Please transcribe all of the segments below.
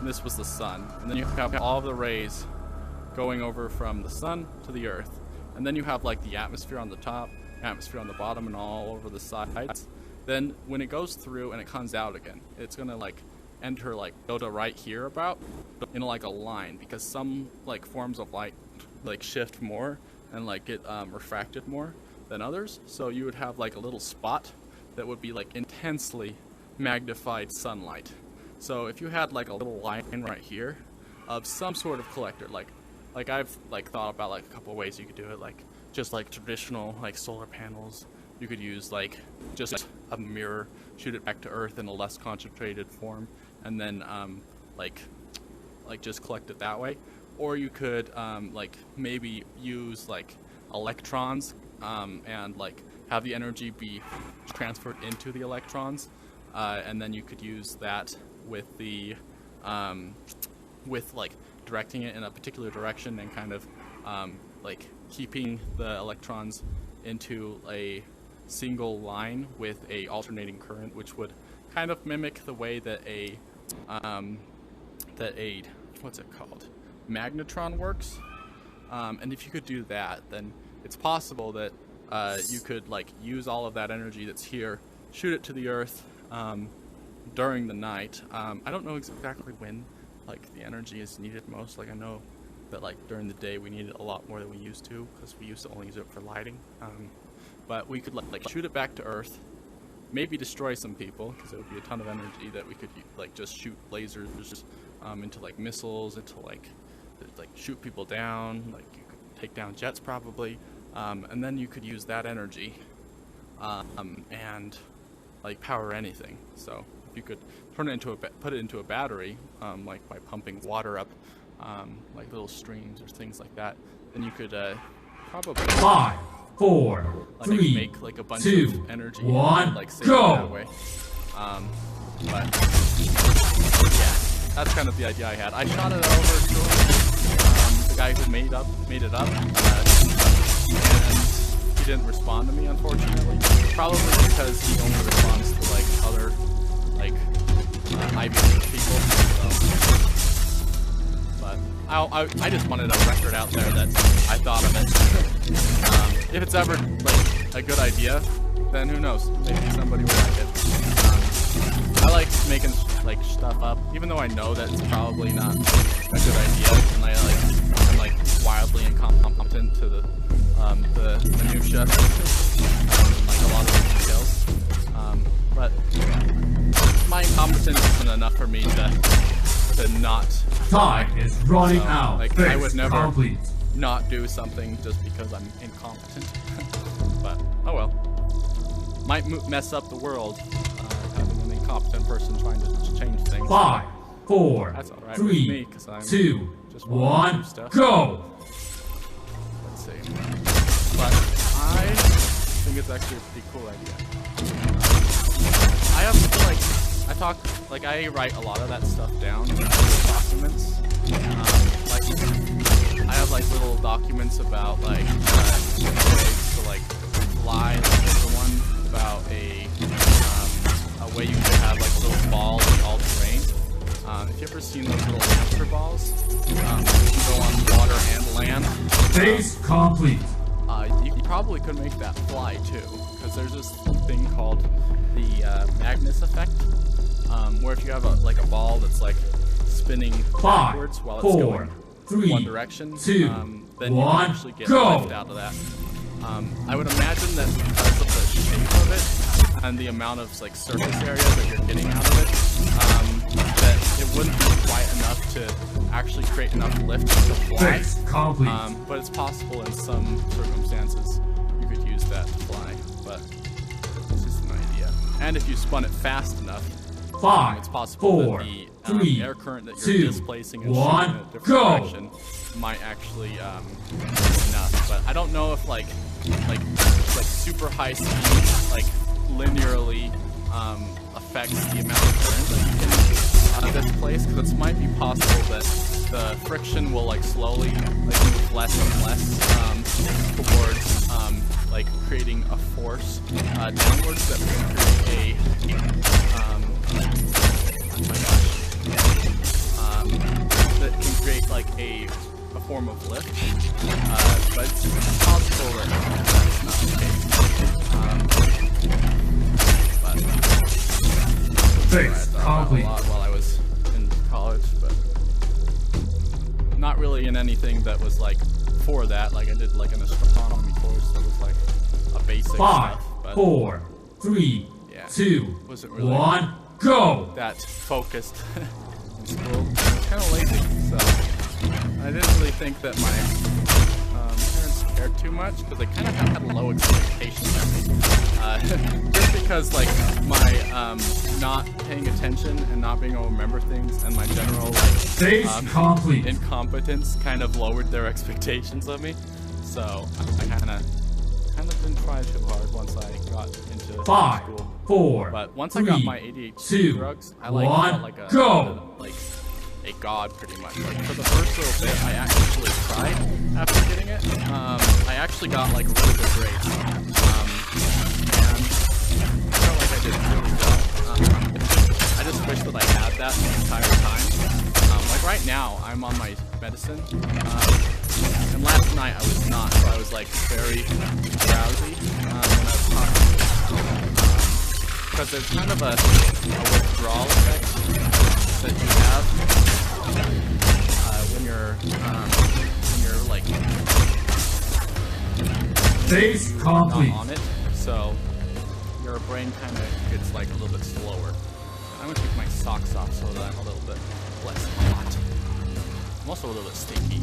and this was the sun. And then you have all of the rays going over from the sun to the earth. And then you have like the atmosphere on the top, atmosphere on the bottom, and all over the sides. Then when it goes through and it comes out again, it's gonna like enter, like go to right here about in like a line, because some like forms of light like shift more and like get refracted more than others. So you would have like a little spot that would be like intensely magnified sunlight. So if you had like a little line right here of some sort of collector, like I've like thought about like a couple of ways you could do it, like just like traditional like solar panels. You could use like just a mirror, shoot it back to Earth in a less concentrated form, and then like just collect it that way. Or you could like maybe use like electrons and like have the energy be transferred into the electrons, and then you could use that with the with like directing it in a particular direction and kind of like keeping the electrons into a single line with a alternating current, which would kind of mimic the way that a what's it called, magnetron works. And if you could do that, then it's possible that you could like use all of that energy that's here, shoot it to the Earth during the night. I don't know exactly when like the energy is needed most. Like I know that like during the day we need it a lot more than we used to, because we used to only use it for lighting. But we could like shoot it back to Earth, maybe destroy some people, because it would be a ton of energy that we could like just shoot lasers into like missiles, into like shoot people down. Like you could take down jets probably, and then you could use that energy and like power anything. So if you could turn it into put it into a battery, like by pumping water up like little streams or things like that, then you could probably 5, 4, like 3, make like a bunch 2, of energy 1, and, like save go! it that way. But yeah, that's kind of the idea I had. I shot it over to the guy who made it up, and he didn't respond to me, unfortunately. Probably because he only responds to like other like Ivy League people. So. But I just wanted a record out there that I thought of it. If it's ever like a good idea, then who knows? Maybe somebody will like it. I like making like stuff up, even though I know that it's probably not a good idea, and I'm like wildly incompetent to the minutia, like a lot of the details. But my incompetence isn't enough for me to not. Time is running out. Like Phase I would never complete. not do something just because I'm incompetent. But oh well, might mess up the world having an incompetent person trying to change things. 5, 4, That's all right 3, with me, 'cause I'm 2, just wanting to 1, do stuff. go! Let's see. But I think it's actually a pretty cool idea. I have like I write a lot of that stuff down in documents. Like I have like little documents about like ways to like fly. Like, there's the one about a way you could have like a little ball in all terrain. If you ever seen those little hamster balls, you can go on water and land. Phase complete. You probably could make that fly too, because there's this thing called the Magnus effect, where if you have a ball that's like spinning backwards while it's 4, going 3, one direction, 2, then you 1, can actually get go! lift out of that. I would imagine that because of the shape of it and the amount of like surface area that you're getting out of it, that it wouldn't be quite enough to actually create enough lift to fly. Phase complete. But it's possible in some circumstances you could use that to fly. But it's just an idea. And if you spun it fast enough, 5, it's possible 4, that the 3, air current that you're 2, displacing and 1, shooting in a different go! direction might actually be enough. But I don't know if like super high speed like linearly affects the amount of current that you can displace, because it might be possible that the friction will like slowly like move less and less towards like creating a force downwards that will create a oh my gosh like a form of lift, but it's possible that that's not the case. Base I thought complete. a lot while I was in college, but not really in anything that was like for that. Like I did like an astronomy course that was like a basic 5, stuff, but 4, 3, yeah, 2, wasn't really 1, go! that focused in school. Kind of lazy, so I didn't really think that my parents cared too much because they kind of had low expectations of me. Just because like my not paying attention and not being able to remember things and my general like Base complete. incompetence kind of lowered their expectations of me. So I kind of didn't try too hard once I got into 5, school. 4, But once 3, I got my ADHD 2, drugs, I 1, felt like go! a god pretty much. Like for the first little bit, I actually cried after getting it. I actually got like really good grades, and I felt like I did really well. I just wish that I had that the entire time. Like right now, I'm on my medicine, and last night I was not, so I was like very drowsy when I was talking. Because there's kind of a withdrawal effect that you have when you're like Base complete. not on it, so your brain kind of gets like a little bit slower. I'm gonna take my socks off so that I'm a little bit less hot. I'm also a little bit stinky,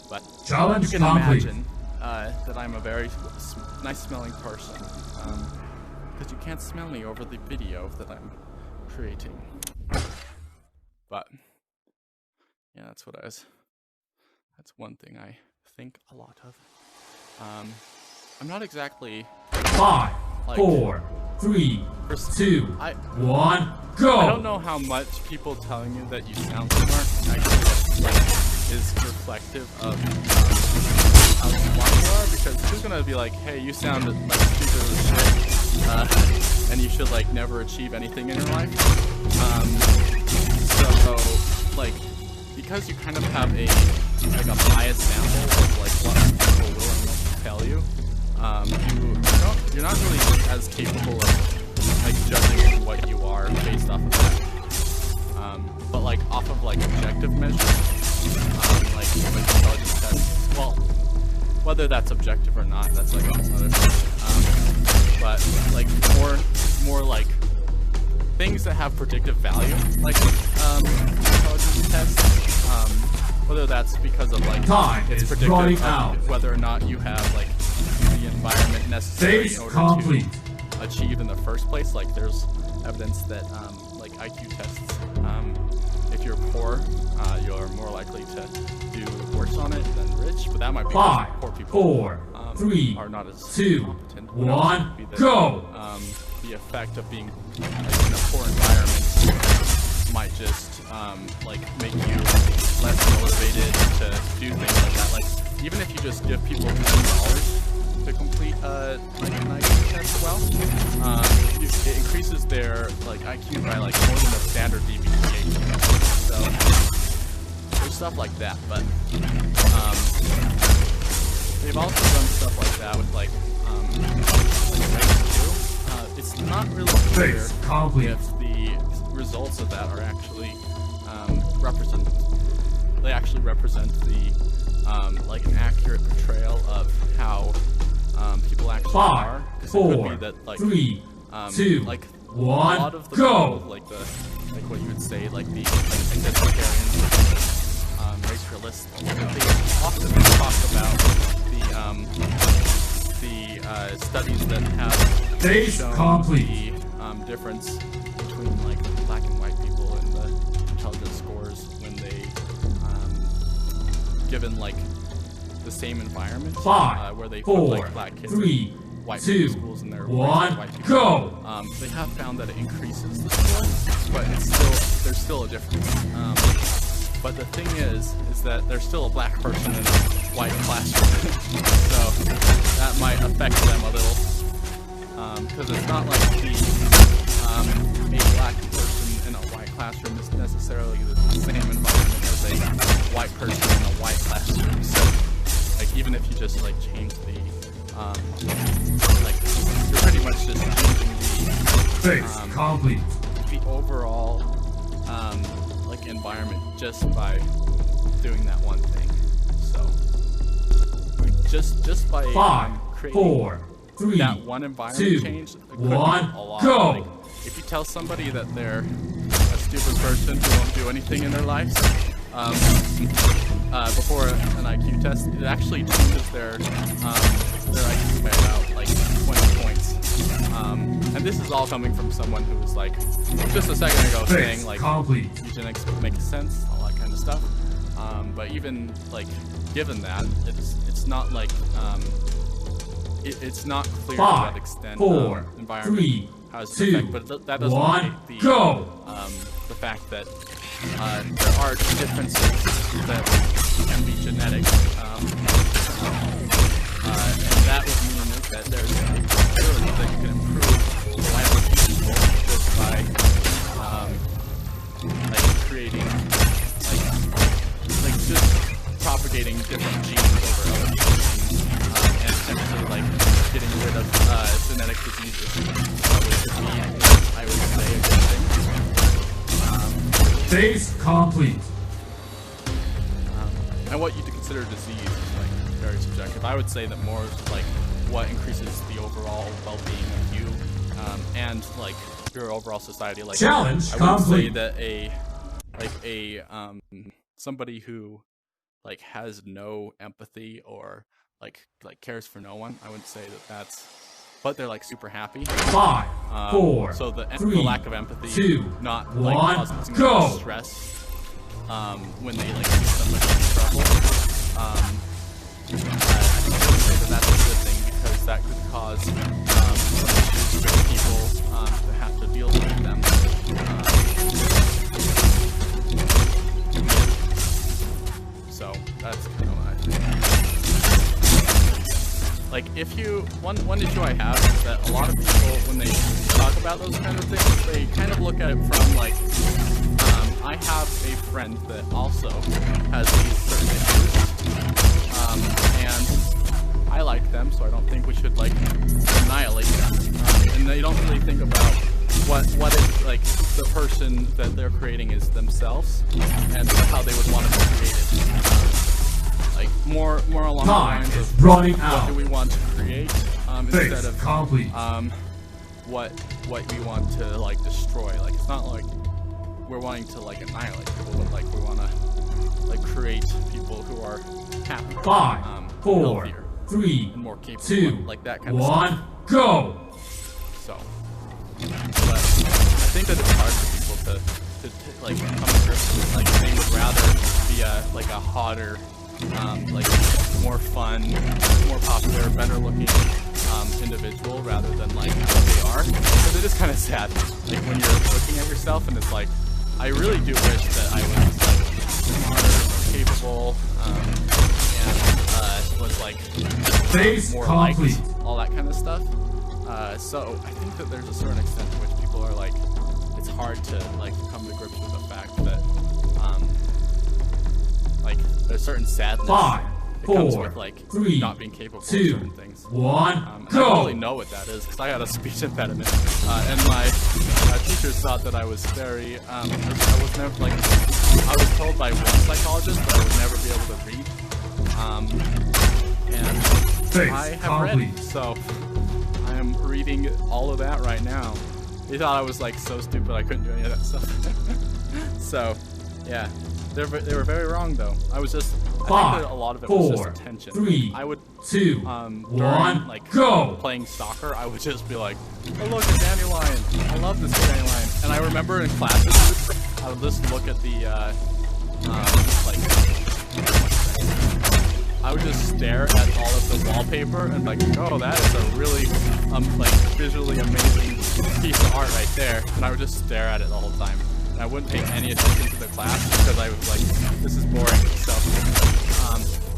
but Challenge you can complete. imagine that I'm a very nice smelling person. Because you can't smell me over the video that I'm creating. But yeah, that's one thing I think a lot of. I'm not exactly 5, like 4, 3, 2, 1, go! I don't know how much people telling you that you sound smart actually like is reflective of how smart you are, because who's gonna be like, hey, you sound like stupid as shit, and you should like never achieve anything in your life. So like, because you kind of have a biased sample of like what people will and won't tell you, you're not really as capable of like judging what you are based off of that. But like off of like objective measures, like intelligence tests. Well, whether that's objective or not, that's like another thing. But like more like things that have predictive value, like intelligence tests. Whether that's because of like Time it's is predictive running of out. whether or not you have like the environment necessary Base in order complete. to achieve in the first place. Like there's evidence that like IQ tests, if you're poor, you're more likely to do worse on it than rich. But that might be because 5, poor people 4, 3, are not as 2, competent. 1, Be that, go! The effect of being like, in a poor environment might just like make you less motivated to do things like that. Like even if you just give people $10 to complete like an IQ test well, it increases their like IQ by like more than a standard deviation. So there's stuff like that, but they've also done stuff like that with like race too. It's not really clear Base complete. if the results of that are actually they actually represent the like an accurate portrayal of how people actually 5, are. 'Cause it 4, could be that like 3, 2, like 1, a lot of the go! people, like what you would say like the identitarian race realists, they often talk about the studies that have Base shown complete. the difference between like black and white people and the intelligence scores when they given like the same environment 5, where they 4, put like black kids 3, in white 2, schools and they're 1, white people. go! They have found that it increases the score, but there's still a difference. But the thing is that there's still a black person in a white classroom, so that might affect them a little. Because it's not like a black person in a white classroom is necessarily the same environment as a white person just like change the like you're pretty much just changing Phase complete. the overall like environment just by doing that one thing. So like, just by 5, creating 4, 3, that one environment 2, change, it could 1, be a lot. go. Like, if you tell somebody that they're a stupid person who won't do anything in their lives, before an IQ test, it actually changes their IQ by about like 20 points. And this is all coming from someone who was like just a second ago saying Phase like complete. eugenics makes sense, all that kind of stuff. But even like given that, it's not like it's not clear to 5, that extent 4, environment 3, has 2, an effect, but that doesn't 1, negate the go. the fact that there are differences that can be genetic, and that would mean that there's a possibility that you can improve the life of people just by like creating like just propagating different genes over other genes, and essentially like getting rid of genetic diseases, which would be, I would say, a good thing. Phase complete. And what you consider disease is like very subjective. I would say that more is like what increases the overall well-being of you, and like your overall society. Like Challenge I would say complete. that somebody who like has no empathy or like cares for no one, I wouldn't say that that's. But they're like super happy. 5, 4, So the 3, lack of empathy, 2, not like 1, causing go. stress when they like see somebody in trouble. I would say that that's a good thing because that could cause some issues for people to have to deal with them. So that's kind of what I think. Like, if you, one issue I have is that a lot of people, when they talk about those kind of things, they kind of look at it from, like, I have a friend that also has these certain issues, and I like them, so I don't think we should, like, annihilate them. And they don't really think about what if, like, the person that they're creating is themselves, and how they would want to be created. Like more along the Time lines is of running what out. do we want to create instead Phase of complete. what we want to like destroy. Like it's not like we're wanting to like annihilate people, but like we want to like create people who are happier, 5, 4, healthier, 3, and more capable, 2, like that kind of 1, stuff. go. So, but I think that it's hard for people to like come to grips with like they would rather be a hotter, like more fun, more popular, better looking individual rather than like what they are. Because it is kind of sad, like when you're looking at yourself and it's like, I really do wish that I was like smarter, capable, and was like Phase more liked, complete. all that kind of stuff. So I think that there's a certain extent to which people are like, it's hard to like come to grips with the fact that like there's certain sadness 5, that comes 4, with like 3, not being capable of 2, certain things. 1, And I go. don't really know what that is because I had a speech impediment, and my teachers thought that I was very. I was never like. I was told by one psychologist that I would never be able to read, and Phase I have read, complete. so I am reading all of that right now. They thought I was like so stupid I couldn't do any of that stuff. So, yeah, they were very wrong though. I was just. I think that a lot of it was 4, just attention. 3, I would 2, during 1, like go. playing soccer, I would just be like, "Oh look, a dandelion! I love this dandelion." And I remember in classes, I would just look at the like, I would just stare at all of the wallpaper and like, "Oh, that is a really like visually amazing piece of art right there." And I would just stare at it the whole time. And I wouldn't pay any attention to the class because I was like, "This is boring." So,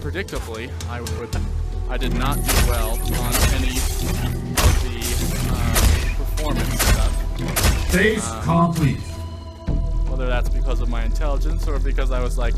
predictably, I did not do well on any of the performance stuff. Phase complete. Whether that's because of my intelligence or because I was like